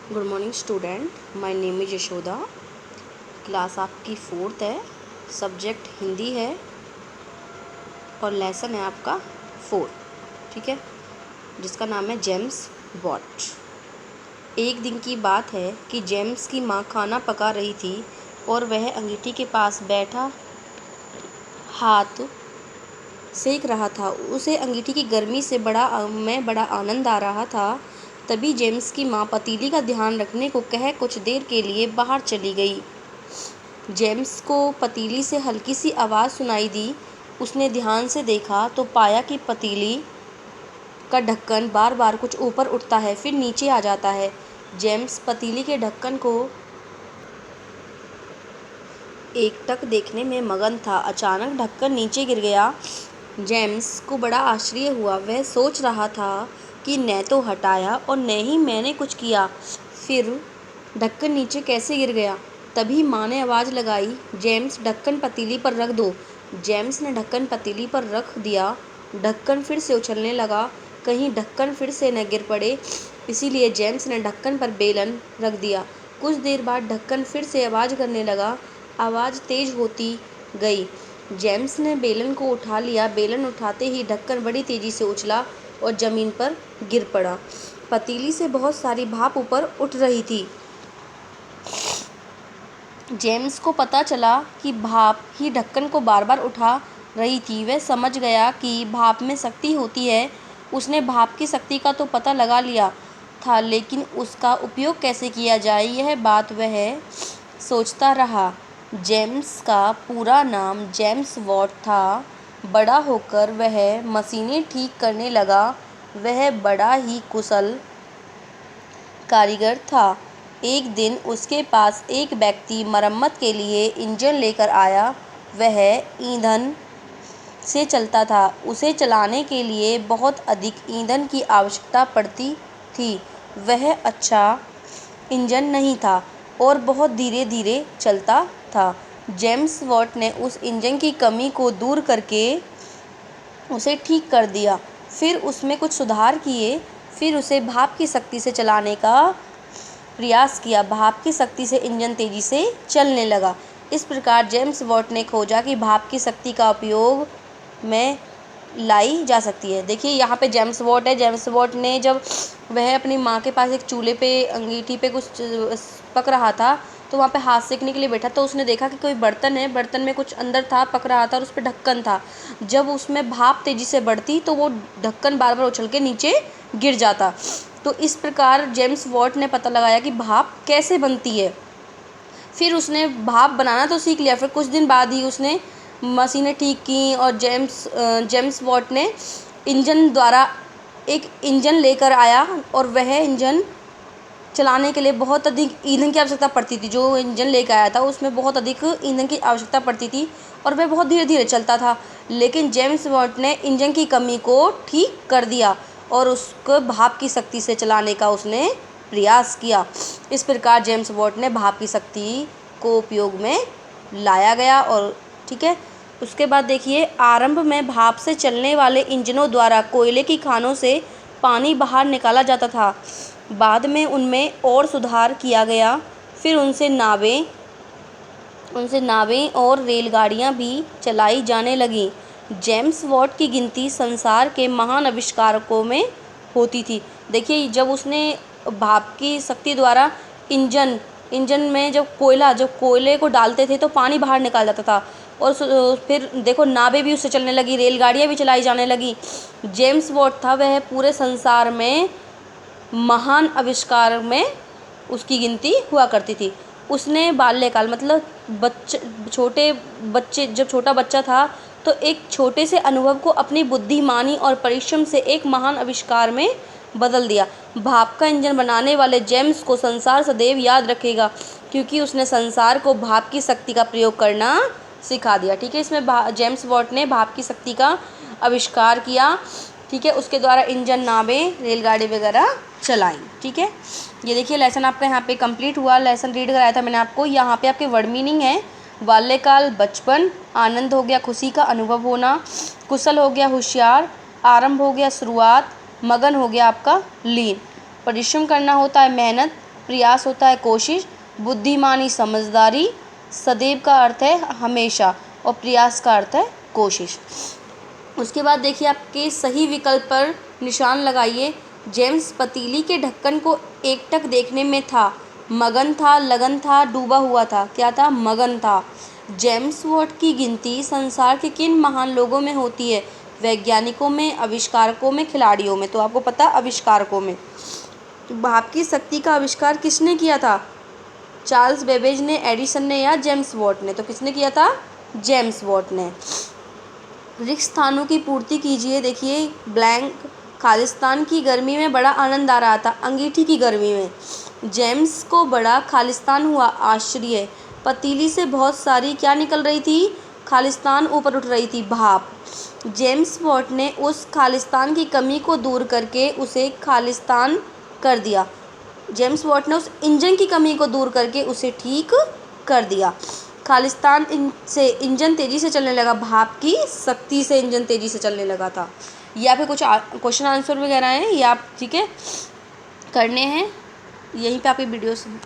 Good morning student, my name is Yashoda. Class आपकी 4th है, subject Hindi है और लेसन है आपका 4। ठीक है, जिसका नाम है जेम्स वॉट। एक दिन की बात है कि जेम्स की माँ खाना पका रही थी और वह अंगीठी के पास बैठा हाथ सेक रहा था। उसे अंगीठी की गर्मी से बड़ा आनंद आ रहा था। तभी जेम्स की माँ पतीली का ध्यान रखने को कह कुछ देर के लिए बाहर चली गई। जेम्स को पतीली से हल्की सी आवाज़ सुनाई दी। उसने ध्यान से देखा तो पाया कि पतीली का ढक्कन बार बार कुछ ऊपर उठता है फिर नीचे आ जाता है। जेम्स पतीली के ढक्कन को एकटक देखने में मगन था। अचानक ढक्कन नीचे गिर गया। जेम्स को बड़ा आश्चर्य हुआ। वह सोच रहा था कि न तो हटाया और न ही मैंने कुछ किया, फिर ढक्कन नीचे कैसे गिर गया। तभी माँ ने आवाज़ लगाई, जेम्स ढक्कन पतीली पर रख दो। जेम्स ने ढक्कन पतीली पर रख दिया। ढक्कन फिर से उछलने लगा, कहीं ढक्कन फिर से न गिर पड़े, इसीलिए जेम्स ने ढक्कन पर बेलन रख दिया। कुछ देर बाद ढक्कन फिर से आवाज़ करने लगा। आवाज़ तेज होती गई। जेम्स ने बेलन को उठा लिया। बेलन उठाते ही ढक्कन बड़ी तेज़ी से उछला और ज़मीन पर गिर पड़ा। पतीली से बहुत सारी भाप ऊपर उठ रही थी। जेम्स को पता चला कि भाप ही ढक्कन को बार बार उठा रही थी। वह समझ गया कि भाप में शक्ति होती है। उसने भाप की शक्ति का तो पता लगा लिया था, लेकिन उसका उपयोग कैसे किया जाए, यह बात वह सोचता रहा। जेम्स का पूरा नाम जेम्स वॉट था। बड़ा होकर वह मशीनें ठीक करने लगा। वह बड़ा ही कुशल कारीगर था। एक दिन उसके पास एक व्यक्ति मरम्मत के लिए इंजन लेकर आया। वह ईंधन से चलता था। उसे चलाने के लिए बहुत अधिक ईंधन की आवश्यकता पड़ती थी। वह अच्छा इंजन नहीं था और बहुत धीरे धीरे चलता था। जेम्स वॉट ने उस इंजन की कमी को दूर करके उसे ठीक कर दिया। फिर उसमें कुछ सुधार किए। फिर उसे भाप की शक्ति से चलाने का प्रयास किया। भाप की शक्ति से इंजन तेज़ी से चलने लगा। इस प्रकार जेम्स वॉट ने खोजा कि भाप की शक्ति का उपयोग में लाई जा सकती है। देखिए यहाँ पे जेम्स वॉट है। जेम्स वॉट ने जब वह अपनी माँ के पास एक चूल्हे पे अंगीठी पे कुछ पक रहा था, तो वहाँ पे हाथ सेकने के लिए बैठा, तो उसने देखा कि कोई बर्तन है, बर्तन में कुछ अंदर था, पक रहा था और उस पर ढक्कन था। जब उसमें भाप तेज़ी से बढ़ती तो वो ढक्कन बार बार उछल के नीचे गिर जाता। तो इस प्रकार जेम्स वॉट ने पता लगाया कि भाप कैसे बनती है। फिर उसने भाप बनाना तो सीख लिया। फिर कुछ दिन बाद ही उसने मशीनें ठीक की और जेम्स वॉट ने इंजन द्वारा एक इंजन लेकर आया और वह इंजन चलाने के लिए बहुत अधिक ईंधन की आवश्यकता पड़ती थी। जो इंजन लेकर आया था उसमें बहुत अधिक ईंधन की आवश्यकता पड़ती थी और वह बहुत धीरे धीरे चलता था। लेकिन जेम्स वॉट ने इंजन की कमी को ठीक कर दिया और उसको भाप की शक्ति से चलाने का उसने प्रयास किया। इस प्रकार जेम्स वॉट ने भाप की शक्ति को उपयोग में लाया गया। और ठीक है, उसके बाद देखिए, आरंभ में भाप से चलने वाले इंजनों द्वारा कोयले की खानों से पानी बाहर निकाला जाता था। बाद में उनमें और सुधार किया गया। फिर उनसे नावें और रेलगाड़ियां भी चलाई जाने लगीं। जेम्स वॉट की गिनती संसार के महान आविष्कारकों में होती थी। देखिए, जब उसने भाप की शक्ति द्वारा इंजन में जब कोयले को डालते थे तो पानी बाहर निकाल जाता था। और फिर देखो, नावें भी उससे चलने लगी, रेलगाड़ियां भी चलाई जाने लगी। जेम्स वॉट था वह पूरे संसार में महान आविष्कार में उसकी गिनती हुआ करती थी। उसने बाल्यकाल मतलब जब छोटा बच्चा था तो एक छोटे से अनुभव को अपनी बुद्धिमानी और परिश्रम से एक महान आविष्कार में बदल दिया। भाप का इंजन बनाने वाले जेम्स को संसार सदैव याद रखेगा, क्योंकि उसने संसार को भाप की शक्ति का प्रयोग करना सिखा दिया। ठीक है, इसमें जेम्स वॉट ने भाप की शक्ति का आविष्कार किया। ठीक है, उसके द्वारा इंजन, नावें, रेलगाड़ी वगैरह चलाई। ठीक है, ये देखिए लेसन आपका यहाँ पे कंप्लीट हुआ। लेसन रीड कराया था मैंने आपको। यहाँ पे आपके वर्ड मीनिंग है। बाल्यकाल बचपन, आनंद हो गया खुशी का अनुभव होना, कुशल हो गया होशियार, आरंभ हो गया शुरुआत, मगन हो गया आपका लीन, परिश्रम करना होता है मेहनत, प्रयास होता है कोशिश, बुद्धिमानी समझदारी, सदैव का अर्थ है हमेशा और प्रयास का अर्थ है कोशिश। उसके बाद देखिए आपके सही विकल्प पर निशान लगाइए। जेम्स पतीली के ढक्कन को एकटक देखने में था, मगन था, लगन था, डूबा हुआ था। क्या था? मगन था। जेम्स वॉट की गिनती संसार के किन महान लोगों में होती है? वैज्ञानिकों में, आविष्कारकों में, खिलाड़ियों में। तो आपको पता आविष्कारकों में। तो भाप की शक्ति का आविष्कार किसने किया था? चार्ल्स बेबेज ने, एडिसन ने या जेम्स वॉट ने? तो किसने किया था? जेम्स वॉट ने। रिक्त स्थानों की पूर्ति कीजिए। देखिए ब्लैंक, खालिस्तान की गर्मी में बड़ा आनंद आ रहा था, अंगीठी की गर्मी में। जेम्स को बड़ा खालिस्तान हुआ, आश्चर्य। पतीली से बहुत सारी क्या निकल रही थी? खालिस्तान ऊपर उठ रही थी, भाप। जेम्स वॉट ने उस खालिस्तान की कमी को दूर करके उसे खालिस्तान कर दिया। जेम्स वॉट ने उस इंजन की कमी को दूर करके उसे ठीक कर दिया। खालिस्तान से इंजन तेज़ी से चलने लगा, भाप की शक्ति से इंजन तेज़ी से चलने लगा था। या फिर कुछ क्वेश्चन आंसर वगैरह हैं ये आप ठीक है करने हैं, यहीं पे आपकी वीडियो